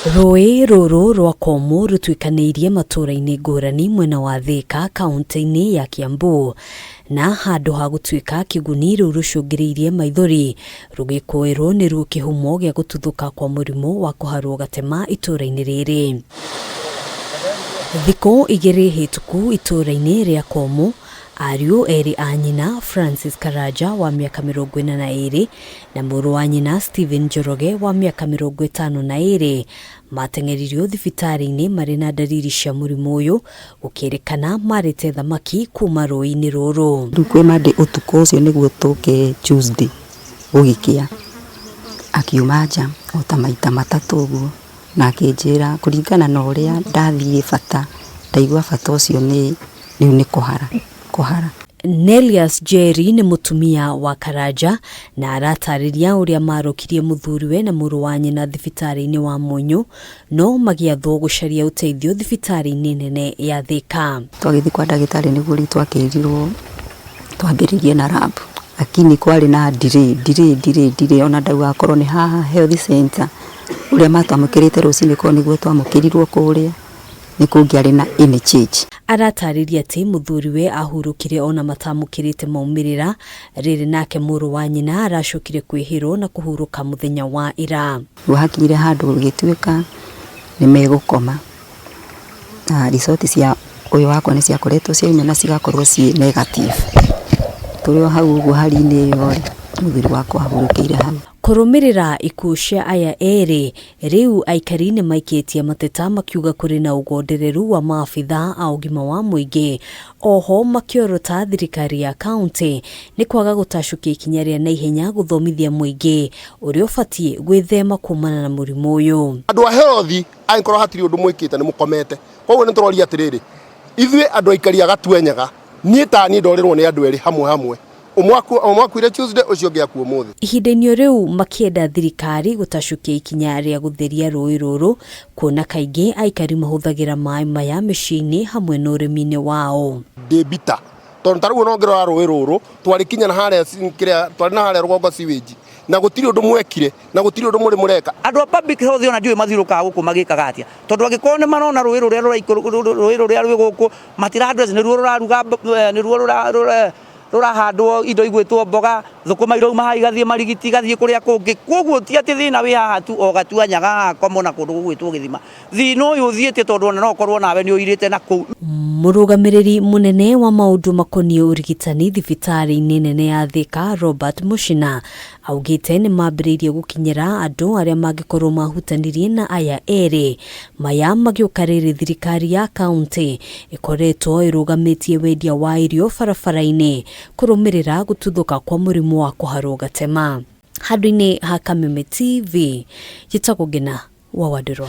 Rũĩ rũrũ rwa Komo rũtuĩkanĩirie matũũra-inĩ ngũrani mwena wa Thika kaunti-inĩ ya Kiambu, na handũ ha gũtuĩka kĩguni rĩu rũcũngĩrĩirie maithori rũgĩkũĩrwo nĩruo kĩhumo gĩa gũtuthũka kwa mũrimũ wa kũharwo gatema itũũra-inĩ rĩrĩ. Thikũ igĩrĩ hĩtũku itũũra-inĩ rĩa Komo, ariũ erĩ a nyina Francis Karaja wa mĩaka 42 na mũrũ wa nyina Stephen Njoroge wa mĩaka 52 mateng'eririo thibitarĩ-inĩ marĩ na ndariri cia mũrimũ ũyũ, gũkĩrĩkana marĩte thamaki kuma rũĩ-inĩ rũrũ. Kwĩ Monday ũtukũ ũcio nĩguo tũke Tuesday gũgĩkĩa, akiuma nja o ta maita matatũ ũguo, na akĩnjĩra kũringana na ũrĩa ndathiĩ bata, ndaigua bata ũcio rĩu nĩ kũhara. Nelius Jerry nĩ mũtumia wa Karaja na aratarĩria ũrĩa marũkirie mũthuriwe na mũrũ wa nyina thibitarĩ-inĩ wa Mũnyũ, no magĩathwo gũcaria ũteithio thibitarĩ-inĩ nene ya Thika. Twagĩthiĩ kwa ndagĩtarĩ nĩguo rĩu twakĩrirwo twambĩrĩrie na lab, lakini kwarĩ na delay ona ndaugakorwo nĩ haha health center ũrĩa matwamũkĩrĩte rũcinĩ ko nĩguo twamũkĩrirwo kũrĩa nĩ kũngĩarĩ na any change. Aratarĩria atĩ mũthuriwe ahurũkire ona matamũkĩrĩte maumĩrĩra, rĩrĩ nake mũrũ wa nyina aracokire kwĩhĩrwo na kũhurũka mũthenya wa ira. Hakinyire handũ gĩtuĩka nĩ megũkoma, result cia ũyũ wakwa nĩ ciakoretwo ciauma na cigakorwo ciĩ negative. Tũrĩ o hau ũguo hali-inĩ ĩyo mũthuri wakwa ahurũkĩire hau. Kũrũmĩrĩra ikuũ cia aya erĩ, rĩu aikari nĩ maikĩtie mateta makiuga kũrĩ na ũgondereru wa maabitha a ũgima wa mũingĩ. Oho makiorota thirikari ya kaunti nĩ kwaga gũtacũkia ikinya rĩa naihenya gũthomithia mũingĩ ũrĩa ũbatiĩ gwĩthema kumana na mũrimũ ũyũ. Andũ a health angĩkorwo hatirĩ ũndũ mwĩkĩte nĩ mũkomete. Koguo nĩ tũroria atĩrĩrĩ, ithuĩ andũ aikari a Gatwenyaga, niĩ ta niĩ ndorĩrwo nĩ andũ erĩ hamwe omwakuire Tuesday ũcio ũngĩ akuo mũthĩ. Ihinda-inĩ rĩu makĩenda thirikari gũtacũkia ikinya rĩa gũtheria rũĩ rũrũ, kuona kaingĩ aikari mahũthagĩra maĩ maya mĩciĩ-inĩ hamwe na ũrĩmi-inĩ wao. Ndĩbita tondũ tarĩu ongerera rũĩ rũrũ twarikinya na harĩa twarĩ na harĩa rũgongo sewage na gũtirĩ ũndũ mwekire na gũtirĩ ũndũ mũrĩ mũreka. Andũ a public health ona ndiũĩ mathiũrũkaga gũkũ magĩkaga atĩa, tondũ angĩkorwo nĩ marona rũĩ rũrĩa rwĩ gũkũ matira-address nĩruo rũraruga, nĩruo rũrahandwo indo igwĩtwo mboga, thũkũma irauma haha igathiĩ Marigiti igathiĩ kũrĩa kũngĩ. Koguo ti atĩ thĩna wĩ haha tu o Gatuanyaga haha Komo na kũndũ gũgwĩtwo Gĩthima. Thĩna ũyũ ũthiĩte tondũ ona no ũkorwo nawe nĩ ũirĩte na kũu. Mũrũgamĩrĩri mũnene wa maũndũ makoniĩ ũrigitani thibitarĩ-inĩ nene ya Thika, Robert Muchina, augĩte nĩ mambĩrĩirie gũkinyĩra andũ arĩa mangĩkorwo mahutanirie na aya erĩ. Maya magĩũka rĩrĩ thirikari ya kaunti ĩkoretwo ĩrũgamĩtie wendia wa irio barabara-inĩ kũrũmĩrĩra gũtuthũka kwa mũrimũ wa kũharwo gatema. Handũ-inĩ ha Kameme TV, Gĩtagũ Ngina wa Wandĩrwo.